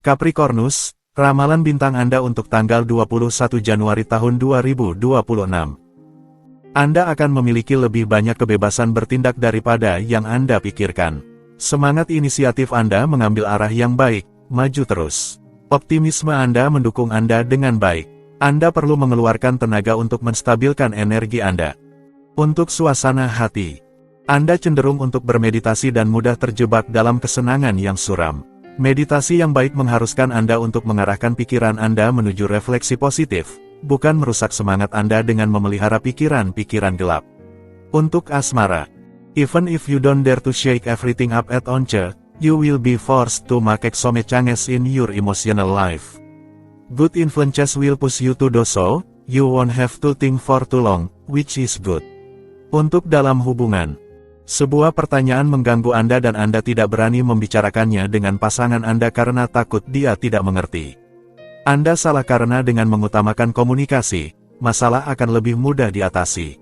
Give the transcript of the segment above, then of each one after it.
Capricornus, ramalan bintang Anda untuk tanggal 21 Januari tahun 2026. Anda akan memiliki lebih banyak kebebasan bertindak daripada yang Anda pikirkan. Semangat inisiatif Anda mengambil arah yang baik, maju terus. Optimisme Anda mendukung Anda dengan baik. Anda perlu mengeluarkan tenaga untuk menstabilkan energi Anda. Untuk suasana hati, Anda cenderung untuk bermeditasi dan mudah terjebak dalam kesenangan yang suram. Meditasi yang baik mengharuskan Anda untuk mengarahkan pikiran Anda menuju refleksi positif, bukan merusak semangat Anda dengan memelihara pikiran-pikiran gelap. Untuk asmara, even if you don't dare to shake everything up at once, you will be forced to make some changes in your emotional life. Good influences will push you to do so, you won't have to think for too long, which is good. Untuk dalam hubungan, sebuah pertanyaan mengganggu Anda dan Anda tidak berani membicarakannya dengan pasangan Anda karena takut dia tidak mengerti. Anda salah karena dengan mengutamakan komunikasi, masalah akan lebih mudah diatasi.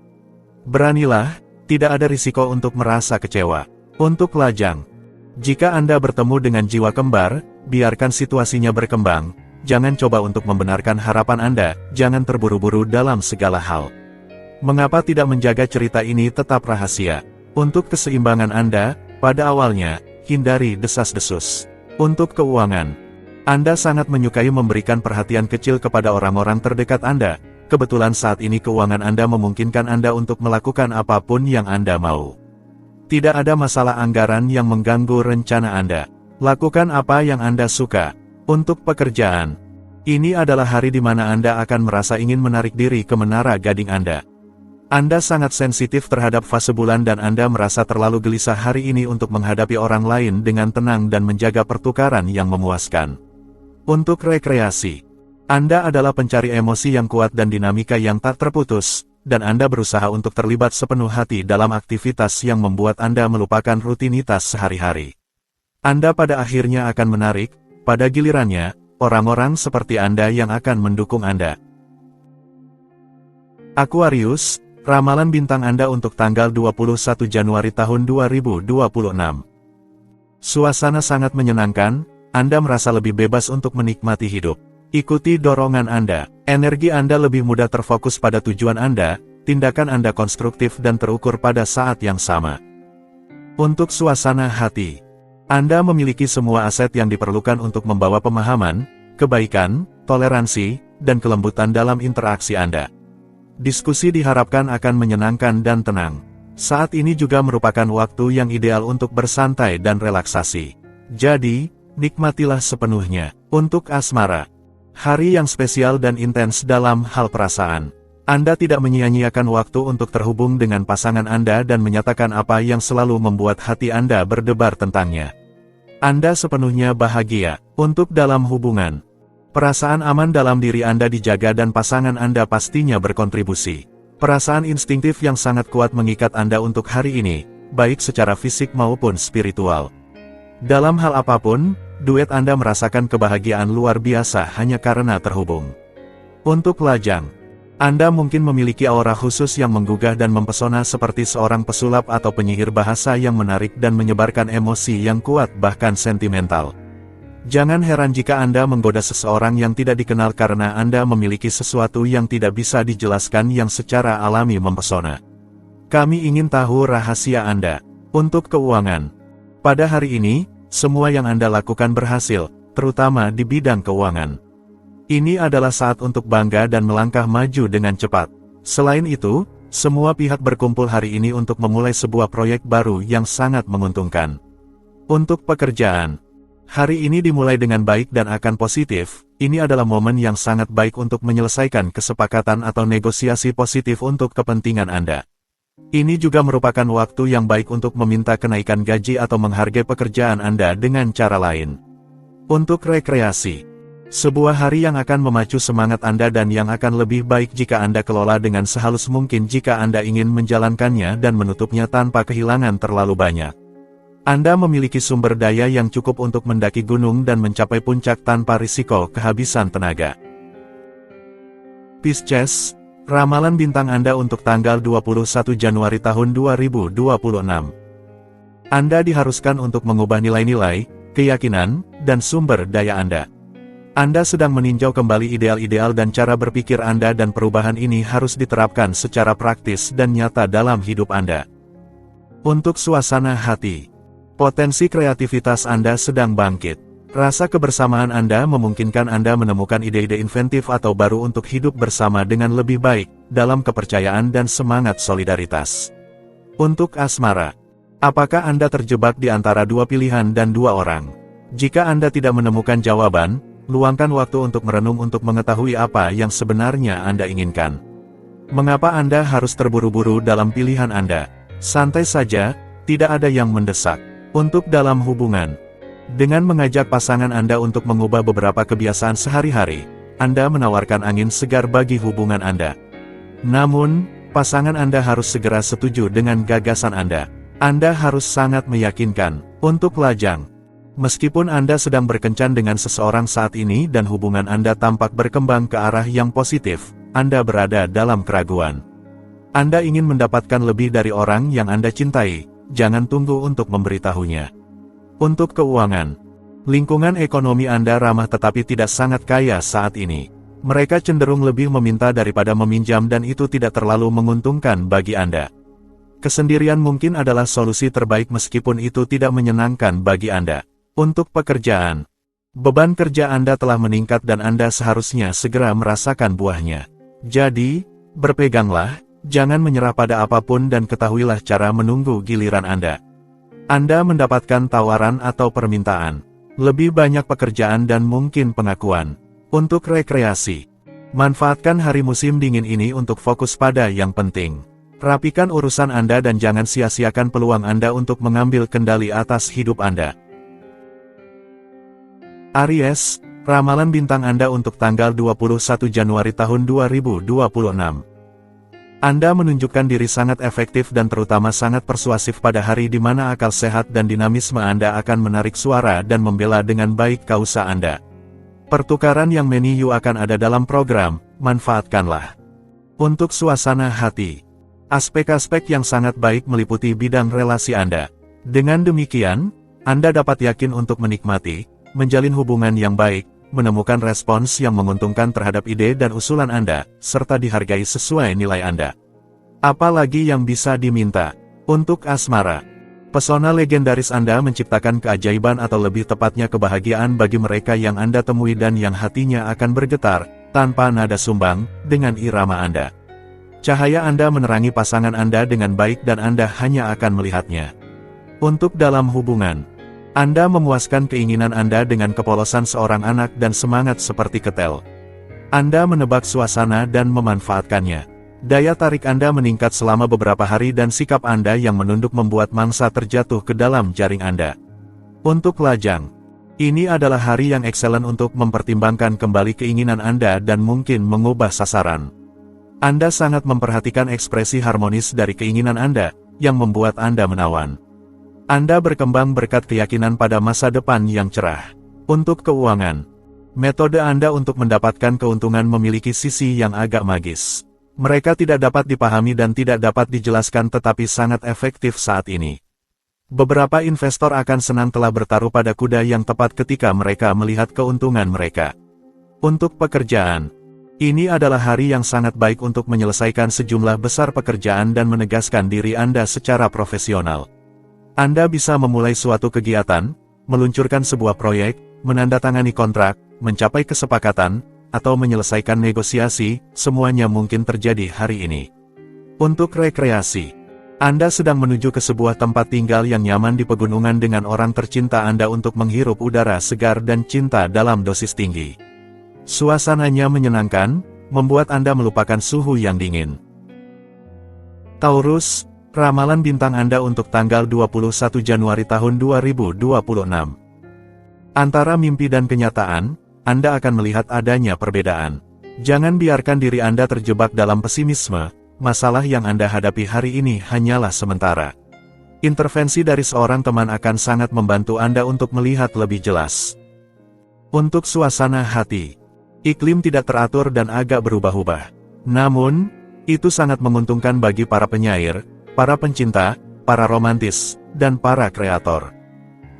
Beranilah, tidak ada risiko untuk merasa kecewa. Untuk lajang, jika Anda bertemu dengan jiwa kembar, biarkan situasinya berkembang. Jangan coba untuk membenarkan harapan Anda, jangan terburu-buru dalam segala hal. Mengapa tidak menjaga cerita ini tetap rahasia? Untuk keseimbangan Anda, pada awalnya, hindari desas-desus. Untuk keuangan, Anda sangat menyukai memberikan perhatian kecil kepada orang-orang terdekat Anda. Kebetulan saat ini keuangan Anda memungkinkan Anda untuk melakukan apapun yang Anda mau. Tidak ada masalah anggaran yang mengganggu rencana Anda. Lakukan apa yang Anda suka. Untuk pekerjaan, ini adalah hari di mana Anda akan merasa ingin menarik diri ke menara gading Anda. Anda sangat sensitif terhadap fase bulan dan Anda merasa terlalu gelisah hari ini untuk menghadapi orang lain dengan tenang dan menjaga pertukaran yang memuaskan. Untuk rekreasi, Anda adalah pencari emosi yang kuat dan dinamika yang tak terputus, dan Anda berusaha untuk terlibat sepenuh hati dalam aktivitas yang membuat Anda melupakan rutinitas sehari-hari. Anda pada akhirnya akan menarik, pada gilirannya, orang-orang seperti Anda yang akan mendukung Anda. Aquarius, ramalan bintang Anda untuk tanggal 21 Januari tahun 2026. Suasana sangat menyenangkan, Anda merasa lebih bebas untuk menikmati hidup. Ikuti dorongan Anda. Energi Anda lebih mudah terfokus pada tujuan Anda, tindakan Anda konstruktif dan terukur pada saat yang sama. Untuk suasana hati, Anda memiliki semua aset yang diperlukan untuk membawa pemahaman, kebaikan, toleransi, dan kelembutan dalam interaksi Anda. Diskusi diharapkan akan menyenangkan dan tenang. Saat ini juga merupakan waktu yang ideal untuk bersantai dan relaksasi. Jadi, nikmatilah sepenuhnya. Untuk asmara, hari yang spesial dan intens dalam hal perasaan. Anda tidak menyia-nyiakan waktu untuk terhubung dengan pasangan Anda dan menyatakan apa yang selalu membuat hati Anda berdebar tentangnya. Anda sepenuhnya bahagia. Untuk dalam hubungan, perasaan aman dalam diri Anda dijaga dan pasangan Anda pastinya berkontribusi. Perasaan instingtif yang sangat kuat mengikat Anda untuk hari ini, baik secara fisik maupun spiritual. Dalam hal apapun, duet Anda merasakan kebahagiaan luar biasa hanya karena terhubung. Untuk lajang, Anda mungkin memiliki aura khusus yang menggugah dan mempesona seperti seorang pesulap atau penyihir bahasa yang menarik dan menyebarkan emosi yang kuat bahkan sentimental. Jangan heran jika Anda menggoda seseorang yang tidak dikenal karena Anda memiliki sesuatu yang tidak bisa dijelaskan yang secara alami mempesona. Kami ingin tahu rahasia Anda. Untuk keuangan, pada hari ini, semua yang Anda lakukan berhasil, terutama di bidang keuangan. Ini adalah saat untuk bangga dan melangkah maju dengan cepat. Selain itu, semua pihak berkumpul hari ini untuk memulai sebuah proyek baru yang sangat menguntungkan. Untuk pekerjaan, hari ini dimulai dengan baik dan akan positif. Ini adalah momen yang sangat baik untuk menyelesaikan kesepakatan atau negosiasi positif untuk kepentingan Anda. Ini juga merupakan waktu yang baik untuk meminta kenaikan gaji atau menghargai pekerjaan Anda dengan cara lain. Untuk rekreasi, sebuah hari yang akan memacu semangat Anda dan yang akan lebih baik jika Anda kelola dengan sehalus mungkin jika Anda ingin menjalankannya dan menutupnya tanpa kehilangan terlalu banyak. Anda memiliki sumber daya yang cukup untuk mendaki gunung dan mencapai puncak tanpa risiko kehabisan tenaga. Pisces, ramalan bintang Anda untuk tanggal 21 Januari tahun 2026. Anda diharuskan untuk mengubah nilai-nilai, keyakinan, dan sumber daya Anda. Anda sedang meninjau kembali ideal-ideal dan cara berpikir Anda, dan perubahan ini harus diterapkan secara praktis dan nyata dalam hidup Anda. Untuk suasana hati, potensi kreativitas Anda sedang bangkit. Rasa kebersamaan Anda memungkinkan Anda menemukan ide-ide inventif atau baru untuk hidup bersama dengan lebih baik, dalam kepercayaan dan semangat solidaritas. Untuk asmara, apakah Anda terjebak di antara dua pilihan dan dua orang? Jika Anda tidak menemukan jawaban, luangkan waktu untuk merenung untuk mengetahui apa yang sebenarnya Anda inginkan. Mengapa Anda harus terburu-buru dalam pilihan Anda? Santai saja, tidak ada yang mendesak. Untuk dalam hubungan, dengan mengajak pasangan Anda untuk mengubah beberapa kebiasaan sehari-hari, Anda menawarkan angin segar bagi hubungan Anda. Namun, pasangan Anda harus segera setuju dengan gagasan Anda. Anda harus sangat meyakinkan. Untuk lajang, meskipun Anda sedang berkencan dengan seseorang saat ini dan hubungan Anda tampak berkembang ke arah yang positif, Anda berada dalam keraguan. Anda ingin mendapatkan lebih dari orang yang Anda cintai, jangan tunggu untuk memberitahunya. Untuk keuangan, lingkungan ekonomi Anda ramah tetapi tidak sangat kaya saat ini. Mereka cenderung lebih meminta daripada meminjam dan itu tidak terlalu menguntungkan bagi Anda. Kesendirian mungkin adalah solusi terbaik meskipun itu tidak menyenangkan bagi Anda. Untuk pekerjaan, beban kerja Anda telah meningkat dan Anda seharusnya segera merasakan buahnya. Jadi, berpeganglah, jangan menyerah pada apapun dan ketahuilah cara menunggu giliran Anda. Anda mendapatkan tawaran atau permintaan, lebih banyak pekerjaan dan mungkin pengakuan. Untuk rekreasi, manfaatkan hari musim dingin ini untuk fokus pada yang penting. Rapikan urusan Anda dan jangan sia-siakan peluang Anda untuk mengambil kendali atas hidup Anda. Aries, ramalan bintang Anda untuk tanggal 21 Januari tahun 2026. Anda menunjukkan diri sangat efektif dan terutama sangat persuasif pada hari di mana akal sehat dan dinamisme Anda akan menarik suara dan membela dengan baik kausa Anda. Pertukaran yang meniyu akan ada dalam program, manfaatkanlah. Untuk suasana hati, aspek-aspek yang sangat baik meliputi bidang relasi Anda. Dengan demikian, Anda dapat yakin untuk menikmati, menjalin hubungan yang baik, menemukan respons yang menguntungkan terhadap ide dan usulan Anda, serta dihargai sesuai nilai Anda. Apalagi yang bisa diminta? Untuk asmara, pesona legendaris Anda menciptakan keajaiban atau lebih tepatnya kebahagiaan bagi mereka yang Anda temui dan yang hatinya akan bergetar, tanpa nada sumbang, dengan irama Anda. Cahaya Anda menerangi pasangan Anda dengan baik dan Anda hanya akan melihatnya. Untuk dalam hubungan, Anda memuaskan keinginan Anda dengan kepolosan seorang anak dan semangat seperti ketel. Anda menebak suasana dan memanfaatkannya. Daya tarik Anda meningkat selama beberapa hari dan sikap Anda yang menunduk membuat mangsa terjatuh ke dalam jaring Anda. Untuk lajang, ini adalah hari yang ekselen untuk mempertimbangkan kembali keinginan Anda dan mungkin mengubah sasaran. Anda sangat memperhatikan ekspresi harmonis dari keinginan Anda, yang membuat Anda menawan. Anda berkembang berkat keyakinan pada masa depan yang cerah. Untuk keuangan, metode Anda untuk mendapatkan keuntungan memiliki sisi yang agak magis. Mereka tidak dapat dipahami dan tidak dapat dijelaskan tetapi sangat efektif saat ini. Beberapa investor akan senang telah bertaruh pada kuda yang tepat ketika mereka melihat keuntungan mereka. Untuk pekerjaan, ini adalah hari yang sangat baik untuk menyelesaikan sejumlah besar pekerjaan dan menegaskan diri Anda secara profesional. Anda bisa memulai suatu kegiatan, meluncurkan sebuah proyek, menandatangani kontrak, mencapai kesepakatan, atau menyelesaikan negosiasi, semuanya mungkin terjadi hari ini. Untuk rekreasi, Anda sedang menuju ke sebuah tempat tinggal yang nyaman di pegunungan dengan orang tercinta Anda untuk menghirup udara segar dan cinta dalam dosis tinggi. Suasananya menyenangkan, membuat Anda melupakan suhu yang dingin. Taurus, ramalan bintang Anda untuk tanggal 21 Januari tahun 2026. Antara mimpi dan kenyataan, Anda akan melihat adanya perbedaan. Jangan biarkan diri Anda terjebak dalam pesimisme, masalah yang Anda hadapi hari ini hanyalah sementara. Intervensi dari seorang teman akan sangat membantu Anda untuk melihat lebih jelas. Untuk suasana hati, iklim tidak teratur dan agak berubah-ubah. Namun, itu sangat menguntungkan bagi para penyair, para pencinta, para romantis, dan para kreator.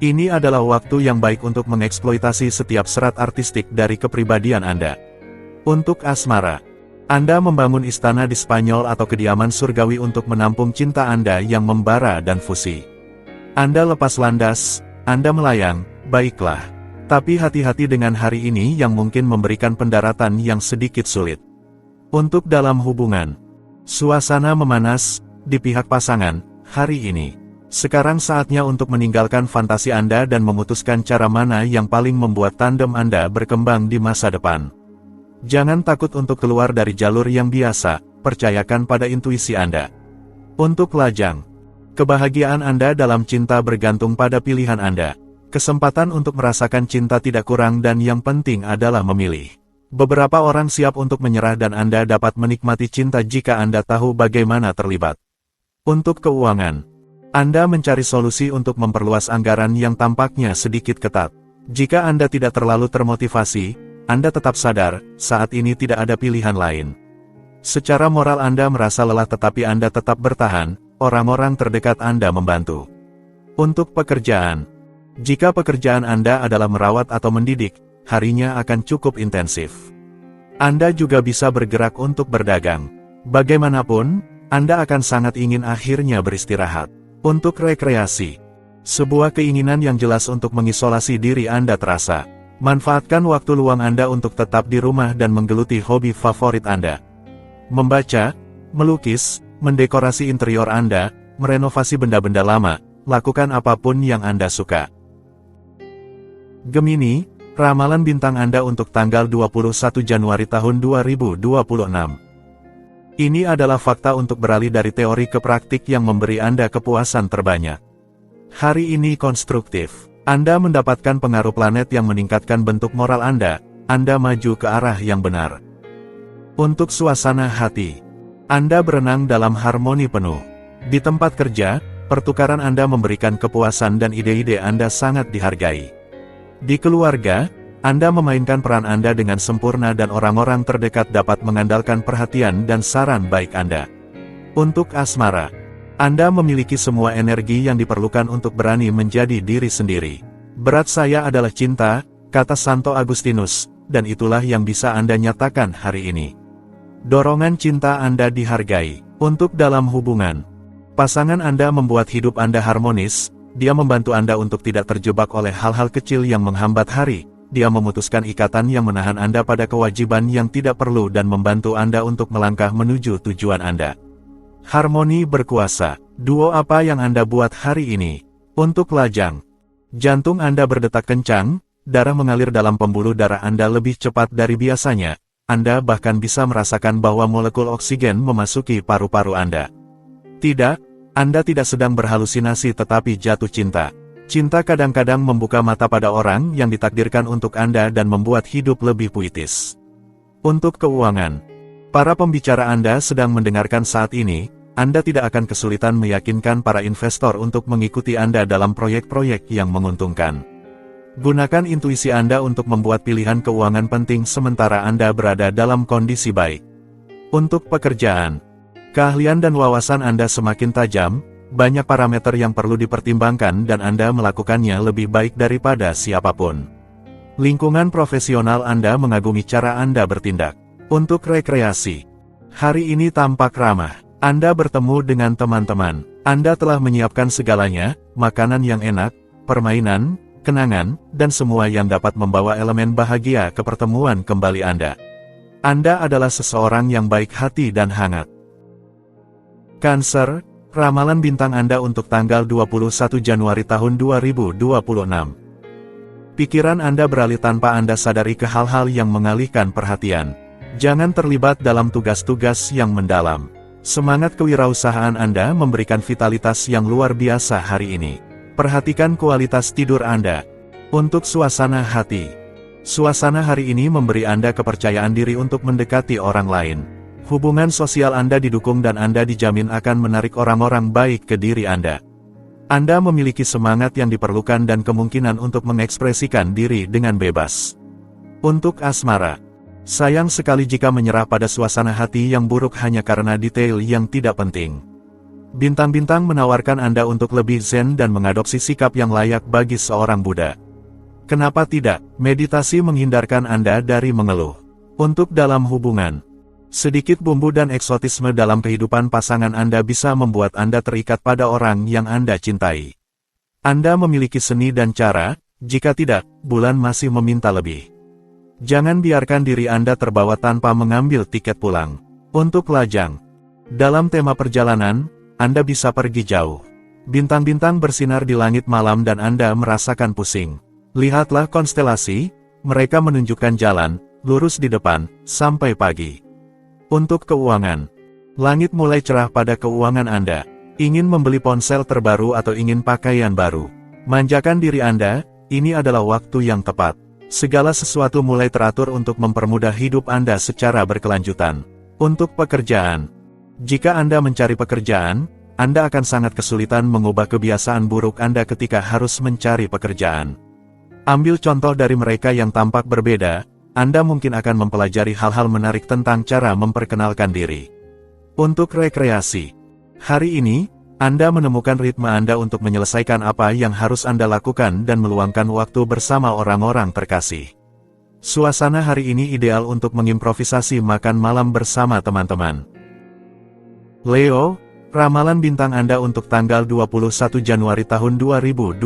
Ini adalah waktu yang baik untuk mengeksploitasi setiap serat artistik dari kepribadian Anda. Untuk asmara, Anda membangun istana di Spanyol atau kediaman surgawi untuk menampung cinta Anda yang membara dan fusi. Anda lepas landas, Anda melayang, baiklah. Tapi hati-hati dengan hari ini yang mungkin memberikan pendaratan yang sedikit sulit. Untuk dalam hubungan, suasana memanas di pihak pasangan hari ini. Sekarang saatnya untuk meninggalkan fantasi Anda dan memutuskan cara mana yang paling membuat tandem Anda berkembang di masa depan. Jangan takut untuk keluar dari jalur yang biasa, percayakan pada intuisi Anda. Untuk lajang, kebahagiaan Anda dalam cinta bergantung pada pilihan Anda. Kesempatan untuk merasakan cinta tidak kurang dan yang penting adalah memilih. Beberapa orang siap untuk menyerah dan Anda dapat menikmati cinta jika Anda tahu bagaimana terlibat. Untuk keuangan, Anda mencari solusi untuk memperluas anggaran yang tampaknya sedikit ketat. Jika Anda tidak terlalu termotivasi, Anda tetap sadar, saat ini tidak ada pilihan lain. Secara moral Anda merasa lelah tetapi Anda tetap bertahan, orang-orang terdekat Anda membantu. Untuk pekerjaan, jika pekerjaan Anda adalah merawat atau mendidik, harinya akan cukup intensif. Anda juga bisa bergerak untuk berdagang. Bagaimanapun, Anda akan sangat ingin akhirnya beristirahat. Untuk rekreasi, sebuah keinginan yang jelas untuk mengisolasi diri Anda terasa. Manfaatkan waktu luang Anda untuk tetap di rumah dan menggeluti hobi favorit Anda. Membaca, melukis, mendekorasi interior Anda, merenovasi benda-benda lama, lakukan apapun yang Anda suka. Gemini, ramalan bintang Anda untuk tanggal 21 Januari tahun 2026. Ini adalah fakta untuk beralih dari teori ke praktik yang memberi Anda kepuasan terbanyak. Hari ini konstruktif. Anda mendapatkan pengaruh planet yang meningkatkan bentuk moral Anda maju ke arah yang benar. Untuk suasana hati, Anda berenang dalam harmoni penuh. Di tempat kerja, pertukaran Anda memberikan kepuasan dan ide-ide Anda sangat dihargai. Di keluarga, Anda memainkan peran Anda dengan sempurna dan orang-orang terdekat dapat mengandalkan perhatian dan saran baik Anda. Untuk asmara, Anda memiliki semua energi yang diperlukan untuk berani menjadi diri sendiri. Berat saya adalah cinta, kata Santo Agustinus, dan itulah yang bisa Anda nyatakan hari ini. Dorongan cinta Anda dihargai. Untuk dalam hubungan, pasangan Anda membuat hidup Anda harmonis, dia membantu Anda untuk tidak terjebak oleh hal-hal kecil yang menghambat hari. Dia memutuskan ikatan yang menahan Anda pada kewajiban yang tidak perlu dan membantu Anda untuk melangkah menuju tujuan Anda. Harmoni berkuasa. Duo apa yang Anda buat hari ini? Untuk lajang, jantung Anda berdetak kencang, darah mengalir dalam pembuluh darah Anda lebih cepat dari biasanya. Anda bahkan bisa merasakan bahwa molekul oksigen memasuki paru-paru Anda. Tidak, Anda tidak sedang berhalusinasi tetapi jatuh cinta. Cinta kadang-kadang membuka mata pada orang yang ditakdirkan untuk Anda dan membuat hidup lebih puitis. Untuk keuangan, para pembicara Anda sedang mendengarkan saat ini, Anda tidak akan kesulitan meyakinkan para investor untuk mengikuti Anda dalam proyek-proyek yang menguntungkan. Gunakan intuisi Anda untuk membuat pilihan keuangan penting sementara Anda berada dalam kondisi baik. Untuk pekerjaan, keahlian dan wawasan Anda semakin tajam, banyak parameter yang perlu dipertimbangkan dan Anda melakukannya lebih baik daripada siapapun. Lingkungan profesional Anda mengagumi cara Anda bertindak. Untuk rekreasi, hari ini tampak ramah. Anda bertemu dengan teman-teman. Anda telah menyiapkan segalanya, makanan yang enak, permainan, kenangan, dan semua yang dapat membawa elemen bahagia ke pertemuan kembali Anda. Anda adalah seseorang yang baik hati dan hangat. Cancer, ramalan bintang Anda untuk tanggal 21 Januari tahun 2026. Pikiran Anda beralih tanpa Anda sadari ke hal-hal yang mengalihkan perhatian. Jangan terlibat dalam tugas-tugas yang mendalam. Semangat kewirausahaan Anda memberikan vitalitas yang luar biasa hari ini. Perhatikan kualitas tidur Anda. Untuk suasana hati, suasana hari ini memberi Anda kepercayaan diri untuk mendekati orang lain. Hubungan sosial Anda didukung dan Anda dijamin akan menarik orang-orang baik ke diri Anda. Anda memiliki semangat yang diperlukan dan kemungkinan untuk mengekspresikan diri dengan bebas. Untuk asmara, sayang sekali jika menyerah pada suasana hati yang buruk hanya karena detail yang tidak penting. Bintang-bintang menawarkan Anda untuk lebih zen dan mengadopsi sikap yang layak bagi seorang Buddha. Kenapa tidak? Meditasi menghindarkan Anda dari mengeluh. Untuk dalam hubungan, sedikit bumbu dan eksotisme dalam kehidupan pasangan Anda bisa membuat Anda terikat pada orang yang Anda cintai. Anda memiliki seni dan cara, jika tidak, bulan masih meminta lebih. Jangan biarkan diri Anda terbawa tanpa mengambil tiket pulang. Untuk lajang, dalam tema perjalanan, Anda bisa pergi jauh. Bintang-bintang bersinar di langit malam dan Anda merasakan pusing. Lihatlah konstelasi, mereka menunjukkan jalan, lurus di depan, sampai pagi. Untuk keuangan, langit mulai cerah pada keuangan Anda. Ingin membeli ponsel terbaru atau ingin pakaian baru? Manjakan diri Anda, ini adalah waktu yang tepat. Segala sesuatu mulai teratur untuk mempermudah hidup Anda secara berkelanjutan. Untuk pekerjaan, jika Anda mencari pekerjaan, Anda akan sangat kesulitan mengubah kebiasaan buruk Anda ketika harus mencari pekerjaan. Ambil contoh dari mereka yang tampak berbeda, Anda mungkin akan mempelajari hal-hal menarik tentang cara memperkenalkan diri. Untuk rekreasi, hari ini, Anda menemukan ritme Anda untuk menyelesaikan apa yang harus Anda lakukan dan meluangkan waktu bersama orang-orang terkasih. Suasana hari ini ideal untuk mengimprovisasi makan malam bersama teman-teman. Leo, ramalan bintang Anda untuk tanggal 21 Januari tahun 2026.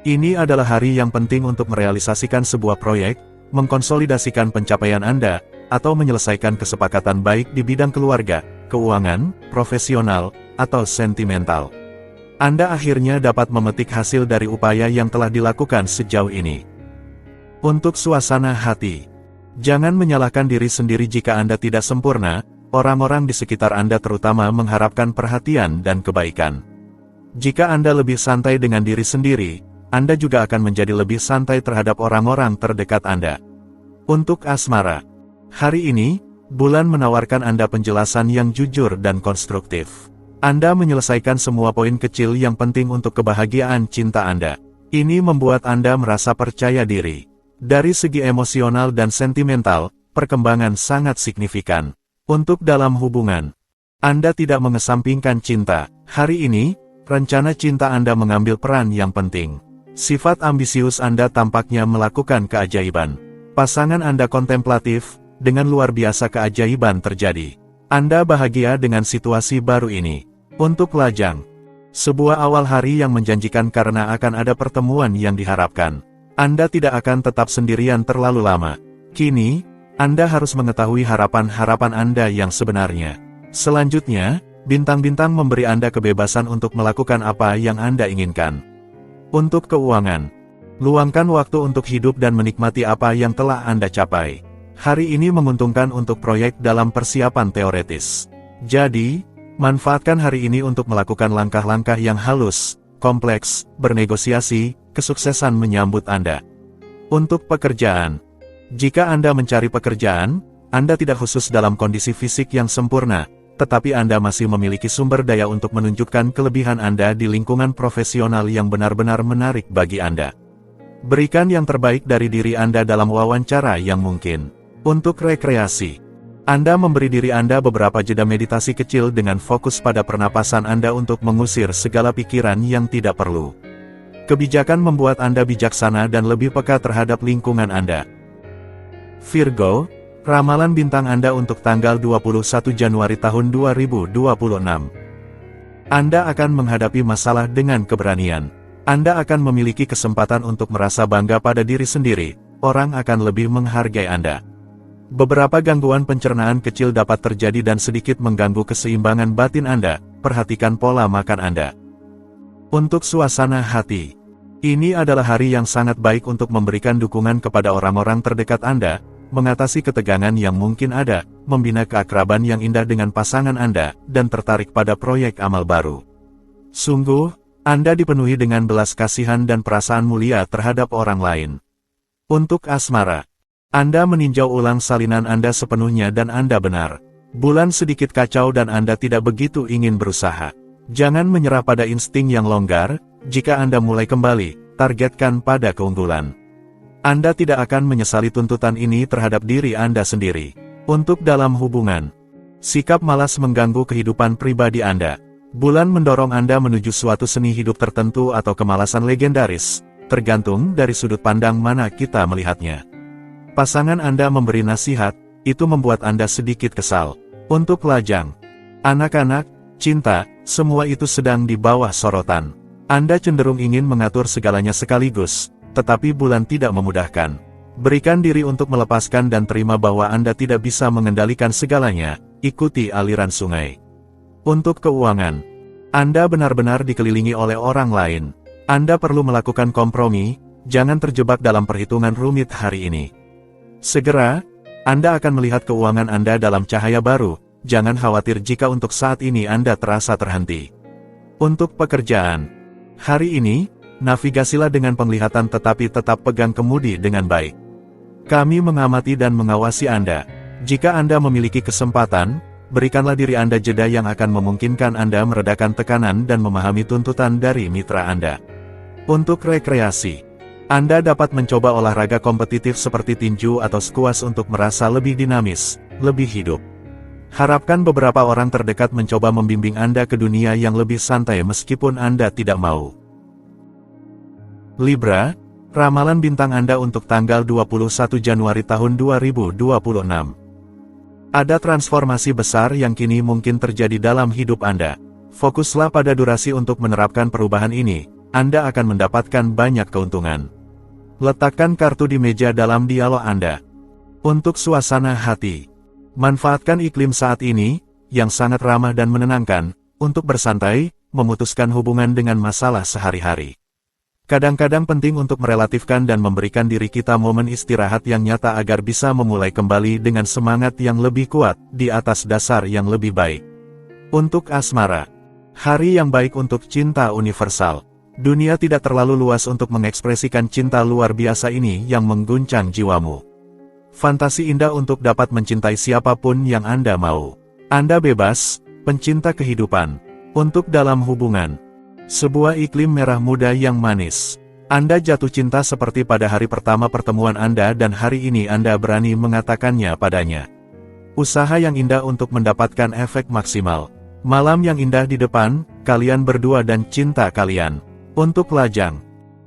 Ini adalah hari yang penting untuk merealisasikan sebuah proyek, mengkonsolidasikan pencapaian Anda, atau menyelesaikan kesepakatan baik di bidang keluarga, keuangan, profesional, atau sentimental. Anda akhirnya dapat memetik hasil dari upaya yang telah dilakukan sejauh ini. Untuk suasana hati, jangan menyalahkan diri sendiri jika Anda tidak sempurna, orang-orang di sekitar Anda terutama mengharapkan perhatian dan kebaikan. Jika Anda lebih santai dengan diri sendiri, Anda juga akan menjadi lebih santai terhadap orang-orang terdekat Anda. Untuk asmara, hari ini, bulan menawarkan Anda penjelasan yang jujur dan konstruktif. Anda menyelesaikan semua poin kecil yang penting untuk kebahagiaan cinta Anda. Ini membuat Anda merasa percaya diri. Dari segi emosional dan sentimental, perkembangan sangat signifikan. Untuk dalam hubungan, Anda tidak mengesampingkan cinta. Hari ini, rencana cinta Anda mengambil peran yang penting. Sifat ambisius Anda tampaknya melakukan keajaiban. Pasangan Anda kontemplatif, dengan luar biasa keajaiban terjadi. Anda bahagia dengan situasi baru ini. Untuk lajang, sebuah awal hari yang menjanjikan karena akan ada pertemuan yang diharapkan. Anda tidak akan tetap sendirian terlalu lama. Kini, Anda harus mengetahui harapan-harapan Anda yang sebenarnya. Selanjutnya, bintang-bintang memberi Anda kebebasan untuk melakukan apa yang Anda inginkan. Untuk keuangan, luangkan waktu untuk hidup dan menikmati apa yang telah Anda capai. Hari ini menguntungkan untuk proyek dalam persiapan teoretis. Jadi, manfaatkan hari ini untuk melakukan langkah-langkah yang halus, kompleks, bernegosiasi, kesuksesan menyambut Anda. Untuk pekerjaan, jika Anda mencari pekerjaan, Anda tidak khusus dalam kondisi fisik yang sempurna, tetapi Anda masih memiliki sumber daya untuk menunjukkan kelebihan Anda di lingkungan profesional yang benar-benar menarik bagi Anda. Berikan yang terbaik dari diri Anda dalam wawancara yang mungkin. Untuk rekreasi, Anda memberi diri Anda beberapa jeda meditasi kecil dengan fokus pada pernapasan Anda untuk mengusir segala pikiran yang tidak perlu. Kebijakan membuat Anda bijaksana dan lebih peka terhadap lingkungan Anda. Virgo, ramalan bintang Anda untuk tanggal 21 Januari tahun 2026. Anda akan menghadapi masalah dengan keberanian. Anda akan memiliki kesempatan untuk merasa bangga pada diri sendiri, orang akan lebih menghargai Anda. Beberapa gangguan pencernaan kecil dapat terjadi dan sedikit mengganggu keseimbangan batin Anda, perhatikan pola makan Anda. Untuk suasana hati, ini adalah hari yang sangat baik untuk memberikan dukungan kepada orang-orang terdekat Anda, mengatasi ketegangan yang mungkin ada, membina keakraban yang indah dengan pasangan Anda, dan tertarik pada proyek amal baru. Sungguh, Anda dipenuhi dengan belas kasihan dan perasaan mulia terhadap orang lain. Untuk asmara, Anda meninjau ulang salinan Anda sepenuhnya dan Anda benar. Bulan sedikit kacau dan Anda tidak begitu ingin berusaha. Jangan menyerah pada insting yang longgar, jika Anda mulai kembali, targetkan pada keunggulan. Anda tidak akan menyesali tuntutan ini terhadap diri Anda sendiri. Untuk dalam hubungan, Sikap malas mengganggu kehidupan pribadi Anda. Bulan mendorong Anda menuju suatu seni hidup tertentu atau kemalasan legendaris, tergantung dari sudut pandang mana kita melihatnya. Pasangan Anda memberi nasihat, itu membuat Anda sedikit kesal. Untuk lajang, anak-anak, cinta, semua itu sedang di bawah sorotan. Anda cenderung ingin mengatur segalanya sekaligus, tetapi bulan tidak memudahkan. Berikan diri untuk melepaskan dan terima bahwa Anda tidak bisa mengendalikan segalanya, ikuti aliran sungai. Untuk keuangan, Anda benar-benar dikelilingi oleh orang lain. Anda perlu melakukan kompromi, jangan terjebak dalam perhitungan rumit hari ini. Segera, Anda akan melihat keuangan Anda dalam cahaya baru, jangan khawatir jika untuk saat ini Anda terasa terhenti. Untuk pekerjaan, hari ini, navigasilah dengan penglihatan tetapi tetap pegang kemudi dengan baik. Kami mengamati dan mengawasi Anda. Jika Anda memiliki kesempatan, berikanlah diri Anda jeda yang akan memungkinkan Anda meredakan tekanan dan memahami tuntutan dari mitra Anda. Untuk rekreasi, Anda dapat mencoba olahraga kompetitif seperti tinju atau skuas untuk merasa lebih dinamis, lebih hidup. Harapkan beberapa orang terdekat mencoba membimbing Anda ke dunia yang lebih santai meskipun Anda tidak mau. Libra, ramalan bintang Anda untuk tanggal 21 Januari tahun 2026. Ada transformasi besar yang kini mungkin terjadi dalam hidup Anda. Fokuslah pada durasi untuk menerapkan perubahan ini, Anda akan mendapatkan banyak keuntungan. Letakkan kartu di meja dalam dialog Anda. Untuk suasana hati, manfaatkan iklim saat ini, yang sangat ramah dan menenangkan, untuk bersantai, memutuskan hubungan dengan masalah sehari-hari. Kadang-kadang penting untuk merelatifkan dan memberikan diri kita momen istirahat yang nyata agar bisa memulai kembali dengan semangat yang lebih kuat, di atas dasar yang lebih baik. Untuk asmara, hari yang baik untuk cinta universal. Dunia tidak terlalu luas untuk mengekspresikan cinta luar biasa ini yang mengguncang jiwamu. Fantasi indah untuk dapat mencintai siapapun yang Anda mau. Anda bebas, pencinta kehidupan. Untuk dalam hubungan, sebuah iklim merah muda yang manis. Anda jatuh cinta seperti pada hari pertama pertemuan Anda dan hari ini Anda berani mengatakannya padanya. Usaha yang indah untuk mendapatkan efek maksimal. Malam yang indah di depan, kalian berdua dan cinta kalian. Untuk lajang,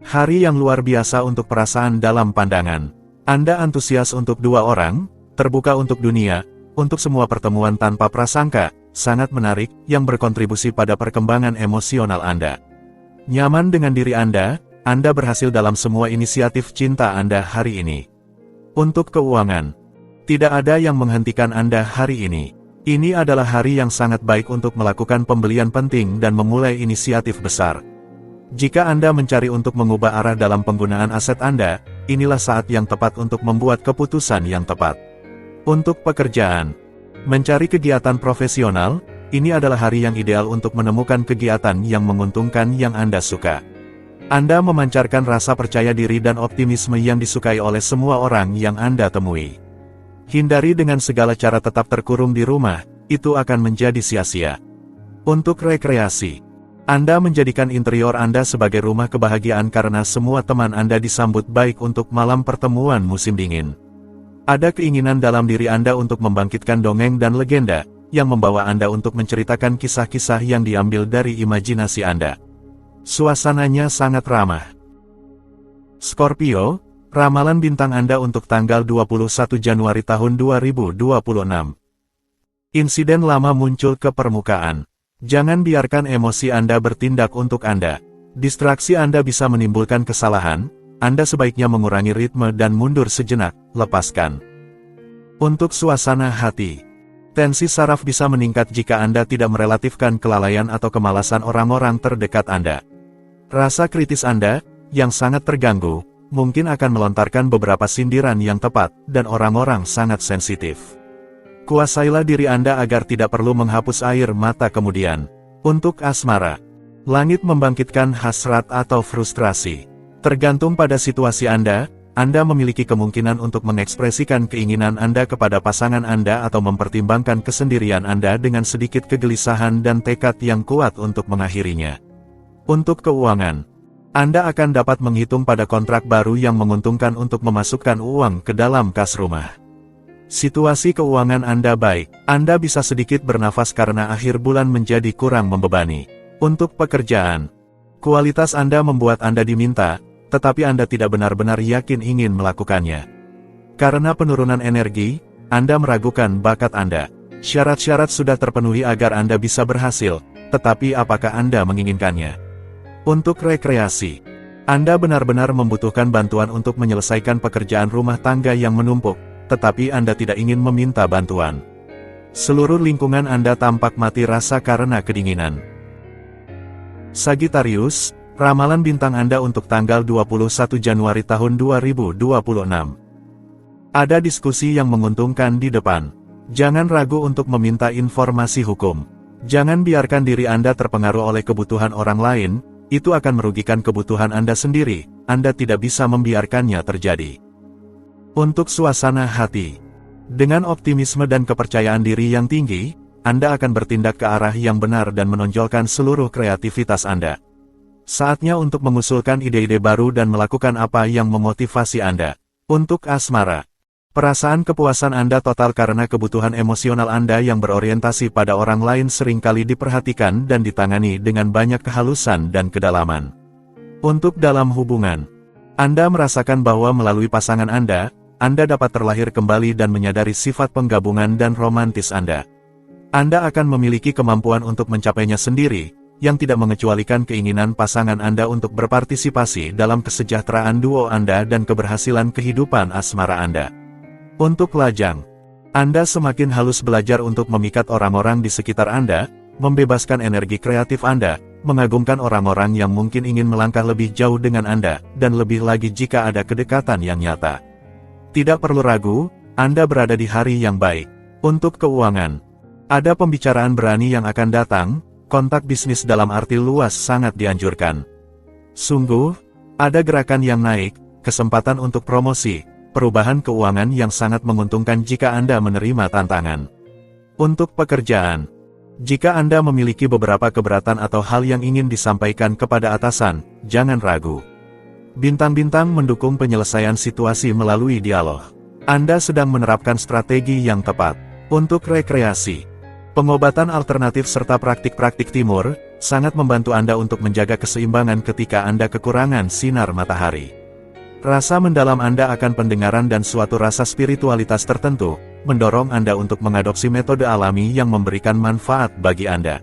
hari yang luar biasa untuk perasaan dalam pandangan. Anda antusias untuk dua orang, terbuka untuk dunia, untuk semua pertemuan tanpa prasangka, sangat menarik, yang berkontribusi pada perkembangan emosional Anda. Nyaman dengan diri Anda berhasil dalam semua inisiatif cinta Anda hari ini. Untuk keuangan, tidak ada yang menghentikan Anda hari ini. Ini adalah hari yang sangat baik untuk melakukan pembelian penting dan memulai inisiatif besar. Jika Anda mencari untuk mengubah arah dalam penggunaan aset Anda, inilah saat yang tepat untuk membuat keputusan yang tepat. Untuk pekerjaan, mencari kegiatan profesional, ini adalah hari yang ideal untuk menemukan kegiatan yang menguntungkan yang Anda suka. Anda memancarkan rasa percaya diri dan optimisme yang disukai oleh semua orang yang Anda temui. Hindari dengan segala cara tetap terkurung di rumah, itu akan menjadi sia-sia. Untuk rekreasi, Anda menjadikan interior Anda sebagai rumah kebahagiaan karena semua teman Anda disambut baik untuk malam pertemuan musim dingin. Ada keinginan dalam diri Anda untuk membangkitkan dongeng dan legenda, yang membawa Anda untuk menceritakan kisah-kisah yang diambil dari imajinasi Anda. Suasananya sangat ramah. Scorpio, ramalan bintang Anda untuk tanggal 21 Januari tahun 2026. Insiden lama muncul ke permukaan. Jangan biarkan emosi Anda bertindak untuk Anda. Distraksi Anda bisa menimbulkan kesalahan, Anda sebaiknya mengurangi ritme dan mundur sejenak, lepaskan. Untuk suasana hati, tensi saraf bisa meningkat jika Anda tidak merelatifkan kelalaian atau kemalasan orang-orang terdekat Anda. Rasa kritis Anda, yang sangat terganggu, mungkin akan melontarkan beberapa sindiran yang tepat, dan orang-orang sangat sensitif. Kuasailah diri Anda agar tidak perlu menghapus air mata kemudian. Untuk asmara, langit membangkitkan hasrat atau frustrasi. Tergantung pada situasi Anda memiliki kemungkinan untuk mengekspresikan keinginan Anda kepada pasangan Anda atau mempertimbangkan kesendirian Anda dengan sedikit kegelisahan dan tekad yang kuat untuk mengakhirinya. Untuk keuangan, Anda akan dapat menghitung pada kontrak baru yang menguntungkan untuk memasukkan uang ke dalam kas rumah. Situasi keuangan Anda baik. Anda bisa sedikit bernafas karena akhir bulan menjadi kurang membebani. Untuk pekerjaan, kualitas Anda membuat Anda diminta, tetapi Anda tidak benar-benar yakin ingin melakukannya. Karena penurunan energi, Anda meragukan bakat Anda. Syarat-syarat sudah terpenuhi agar Anda bisa berhasil, tetapi apakah Anda menginginkannya? Untuk rekreasi, Anda benar-benar membutuhkan bantuan untuk menyelesaikan pekerjaan rumah tangga yang menumpuk, tetapi Anda tidak ingin meminta bantuan. Seluruh lingkungan Anda tampak mati rasa karena kedinginan. Sagittarius, ramalan bintang Anda untuk tanggal 21 Januari tahun 2026. Ada diskusi yang menguntungkan di depan. Jangan ragu untuk meminta informasi hukum. Jangan biarkan diri Anda terpengaruh oleh kebutuhan orang lain, itu akan merugikan kebutuhan Anda sendiri, Anda tidak bisa membiarkannya terjadi. Untuk suasana hati, dengan optimisme dan kepercayaan diri yang tinggi, Anda akan bertindak ke arah yang benar dan menonjolkan seluruh kreativitas Anda. Saatnya untuk mengusulkan ide-ide baru dan melakukan apa yang memotivasi Anda. Untuk asmara, perasaan kepuasan Anda total karena kebutuhan emosional Anda yang berorientasi pada orang lain seringkali diperhatikan dan ditangani dengan banyak kehalusan dan kedalaman. Untuk dalam hubungan, Anda merasakan bahwa melalui pasangan Anda dapat terlahir kembali dan menyadari sifat penggabungan dan romantis Anda. Anda akan memiliki kemampuan untuk mencapainya sendiri, yang tidak mengecualikan keinginan pasangan Anda untuk berpartisipasi dalam kesejahteraan duo Anda dan keberhasilan kehidupan asmara Anda. Untuk lajang, Anda semakin halus belajar untuk memikat orang-orang di sekitar Anda, membebaskan energi kreatif Anda, mengagumkan orang-orang yang mungkin ingin melangkah lebih jauh dengan Anda, dan lebih lagi jika ada kedekatan yang nyata. Tidak perlu ragu, Anda berada di hari yang baik. Untuk keuangan, ada pembicaraan berani yang akan datang, kontak bisnis dalam arti luas sangat dianjurkan. Sungguh, ada gerakan yang naik, kesempatan untuk promosi, perubahan keuangan yang sangat menguntungkan jika Anda menerima tantangan. Untuk pekerjaan, jika Anda memiliki beberapa keberatan atau hal yang ingin disampaikan kepada atasan, jangan ragu. Bintang-bintang mendukung penyelesaian situasi melalui dialog. Anda sedang menerapkan strategi yang tepat. Untuk rekreasi, pengobatan alternatif serta praktik-praktik timur, sangat membantu Anda untuk menjaga keseimbangan ketika Anda kekurangan sinar matahari. Rasa mendalam Anda akan pendengaran dan suatu rasa spiritualitas tertentu, mendorong Anda untuk mengadopsi metode alami yang memberikan manfaat bagi Anda.